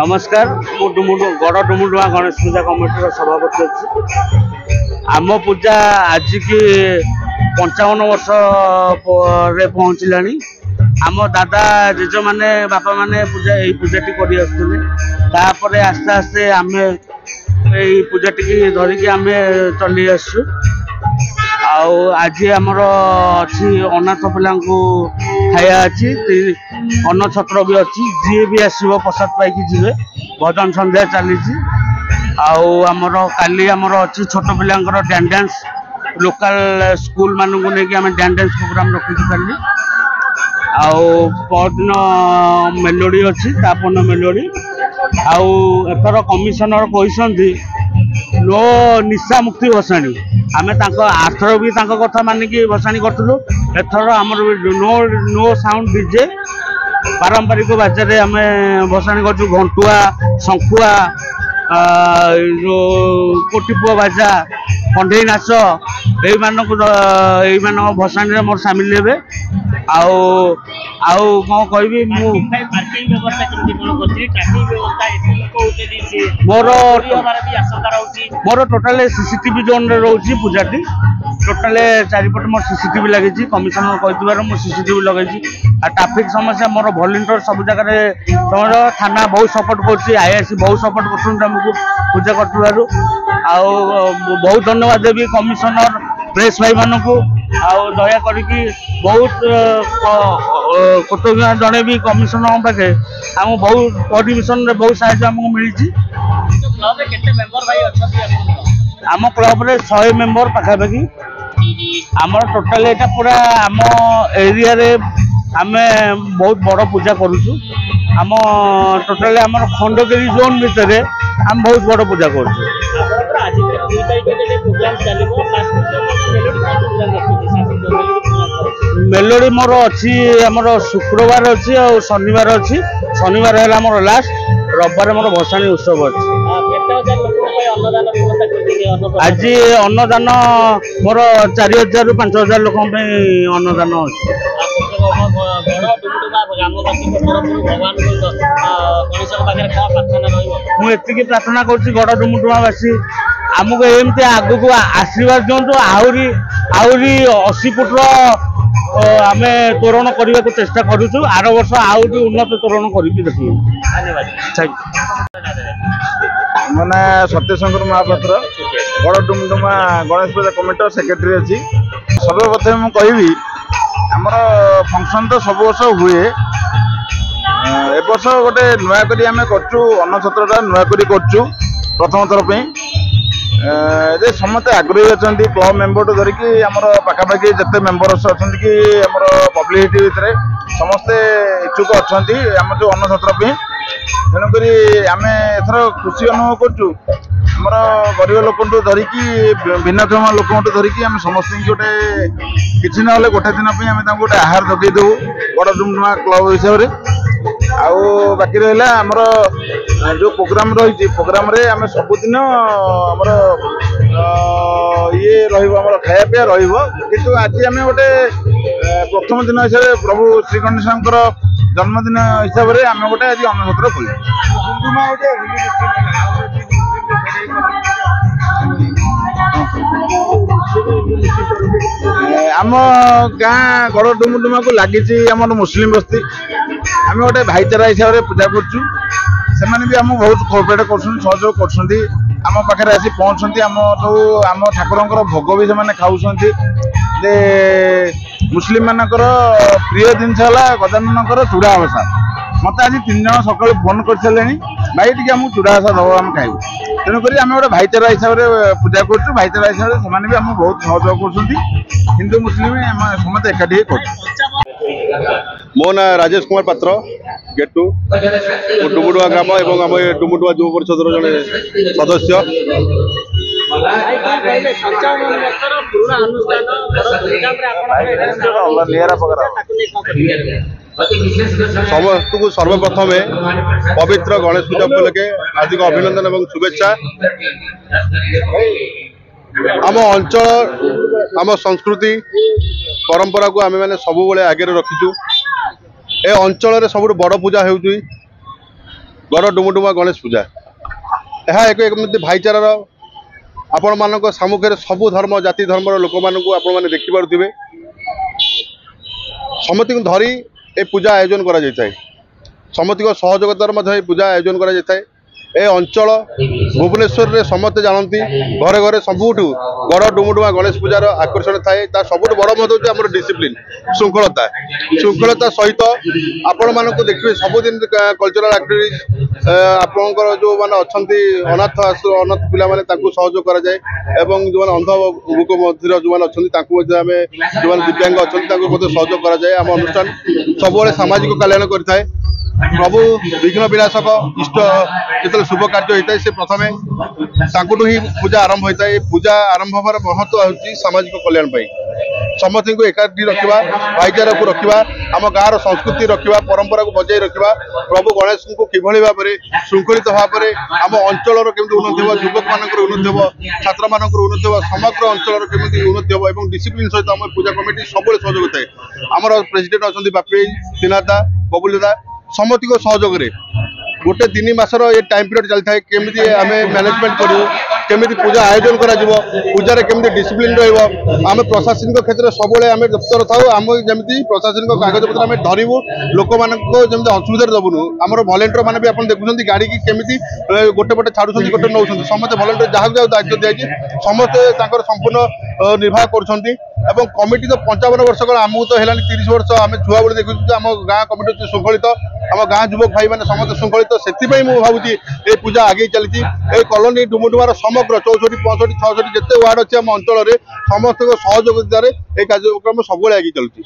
नमस्कार गड़ डुमुडुआ गणेश पूजा कमिटी सभापति अच्छी आम पूजा आज की 55 वर्ष पहुँचला आम दादा जेज मैंने बापा माने पूजा यही पूजाटी कर आस्ते आस्ते आम पूजा टी धरिकी आम चली आसु आज आमर अच्छी अनाथ पिला खाया अच्छी अन्न छत्र भी अच्छी जी भी आसो प्रसाद पाई जी भजन संध्या चली आमर काली आमर अच्छी छोट पिलांकर डांस लोकल स्कूल मानू नहीं आम डांस प्रोग्राम रखी काली परदिन मेलोडी अच्छी तापन मेलोडी एथर कमिशनर कहते नो निशा मुक्ति भसाणी आम आरथर भी कथा मानिकी भसाणी करूँ एथर आम नो साउंड डीजे पारंपरिक बाजार आम भसाणी कर घंटुआ शंखुआ जो कोटिपुआ बाजा कंढे नाच यही भसाणी मोर सामिल हे कौन कहि मोर टोटाल सीसीटीवी जोन रोची पूजाटी टोटाल चारिपट मोर सीसीटीवी लगी कमिशनर कही सीसीटीवी लगे ट्राफिक समस्या मोर वॉलंटियर सब जगह थाना बहुत सपोर्ट कर आईआईसी बहुत सपोर्ट कर पूजा कर बहुत धन्यवाद देवी कमिशनर प्रेस भाई मानक दया करके बहुत कृतज्ञता जन भी कमिशनर पाखे आम बहुत परिवेशन बहुत साहय आमको मिली आम क्लब रे 100 मेंबर पाखापाखि आमर टोटाल एटा पूरा आम एरिया रे आम बहुत बड़ पूजा करुचु आम टोटाल आमर खंडगिरी जोन भितर आम बहुत बड़ पूजा करुचु मेलोडी मोर अच्छी आमर शुक्रवार अच्छी और शनिवार अच्छी शनिवार है मोर लास्ट रविवार मोर भसाणी उत्सव अच्छी आज अन्नदान मोर 4000 रु 5000 लोक अन्नदान अच्छी मुझे प्रार्थना कर गड़ डुमुडुआवासी आमको एमती आग को आशीर्वाद दिंतु आहरी 80 फुट आम तोरण करने को चेष्टा करुचु आर वर्ष आहरी उन्नत तोरण करके देखिए मैंने सत्यशंकर महापात्र गड़ डुमुडुमा गणेश पूजा कमिटी सेक्रेटरी अच्छी सर्वप्रथम मुझे कहि आमर फंक्शन तो सब वर्ष हुए ए वर्ष गोटे नुआ करी आम करचु अन्न छत्रटा नुआ करी करचु प्रथम थर पे जे समस्ते आग्रही अच्छा क्लब मेम्बर टू धरिकी आमर पाखापाखि जिते मेम्बर्स अच्छा कि आमर पब्लिसिटी भितर समस्ते इच्छुक अच्छा आम जो अन्न छत्र पे तेणुक आम एथर खुशी अनुभव करचु आमर गरीब लोक धरिकी भिन्नक्षम लोक धरिकी आम समस्त गोटे किसी ना गोटे दिन आम गोटे आहार जगे देव गड़ डुमुडुमा क्लब हिसाब से आउ बाकी रहा आमर जो प्रोग्राम रही प्रोग्राम रे आम सबुदिन आमर ये रहा खाया पीया किंतु आज आम गोटे प्रथम दिन हिसाब से प्रभु श्री गणेशंकर जन्मदिन हिसाब से आम गोटे आज अन्नछत्र खोल आम गाँ गड़ डुमुडुमा को लगी आम मुस्लिम बस्ती आम गोटे भाईचारा हिसाब से पूजा करुँ भी आम बहुत कोऑपरेट सहयोग करम पाखे आसी पहुँचती आम जो आम ठाकुर भोग भी से खाऊ मुस्लिम मानकर प्रिय जिनस है गजानन चूड़ा बसा मत आज 3 जन सकाल फोन कर सारे भाई टी आम चूड़ा बसा दब आम खाइबू तेणुक आम गोटे भाईचारा हिसाब से पूजा करुँ भाईचारा हिसाब से भी आम बहुत सहयोग कर हिंदू मुस्लिम समस्त एकाठी कर मो ना राजेश कुमार पात्र गेटू डुमुडुआ ग्राम एवं आम डुमुडुआ युव परिषद जड़े सदस्य समस्त को सर्वप्रथमे पवित्र गणेश पूजा उपलक्षे हार्दिक अभिनंदन एवं शुभेच्छा। आम अंचल आम संस्कृति परंपरा को आम मैंने सब आगे रखीचु। ए अंचल सब बड़ पूजा हो गड़ डुमुडुमा गणेश पूजा यह एक एमती भाईचारार आपण मान सम्मुखें सबू धर्म जाति धर्मर लोक मानक आपण मैंने देखिपे समति धरी ए पूजा आयोजन करा जाए समति सहयोगितार पूजा आयोजन करा जाए ए अंचल भुवनेश्वर रे समस्ते जानती घरे घरे सबुठ गड़ डुमुडुमा गणेश पूजार आकर्षण थाए सबुठ बड़ मत हूँ आम डिसिप्लिन श्रृंखलता सहित आपण मानक देखिए सबुदिन कल्चरल एक्टिविटीज आपंकर जो मैंने अच्छा अनाथ अनाथ पिला सहयोग कराए जो अंध लोक मध्य जो मैंने अच्छा जो दिव्यांग अच्छा सहयोग कराए आम अनुष्ठान सब सामाजिक कल्याण करें प्रभु विघ्न विनाशक इष्ट जो शुभ कार्य होता है से प्रथम ही पूजा आरंभ होता है। पूजा आरंभ होवार महत्व हूँ सामाजिक कल्याण समस्त को एकाठी रखा भाईचारा को रखा आम गाँव संस्कृति रखा परंपरा को बजाय रखा प्रभु गणेश को किभली भाव में श्रृंखलित भाव में आम अंचल केमती उन्नति हो युवक मान उन्नति हो छात्र मान उन्नति हो समग्र अंचल केमती उन्नति हो और डिसिप्लिन सहित आम पूजा कमिटी सब सहयोग होता है। आमर प्रेसिडेंट अच्छा बापी सिन्हादा बबुलदा समस्त को सहयोग गोटे 3 मासर ये टाइम पीरियड चलता है केमी आम मैनेजमेंट करूँ केमी पूजा आयोजन करा पूजार केमी डिसिप्लिन रम प्रशासनिक क्षेत्र में सब आम दफ्तर था आम जमी प्रशासनिक कागज पत्र आम धरबू लोक मान असुविधा दबुनु आमर भलेंटियर मैंने भी आप देखुं गाड़ी की केमी गोटे पटे छाड़ुं गोटे नौ समस्त भलेंटियर जहाँ जहाँ दायित्व दिखाई समस्ते संपूर्ण निर्वाह कर कमिटी तो 55 वर्ष कल आमको तो है 30 वर्ष आम छुआ बेले देखु आम गाँ कमिटी श्रृंखलित आम गाँ युवक भाई मैंने समस्त श्रृंखलित से मुझे भावी ये पूजा आगे चली कॉलोनी डुमुडुमार समग्र 64, 65, 66 जिते वार्ड अच्छे आम अंचल समस्त सहयोगितार कार्यक्रम सब आगे चलती।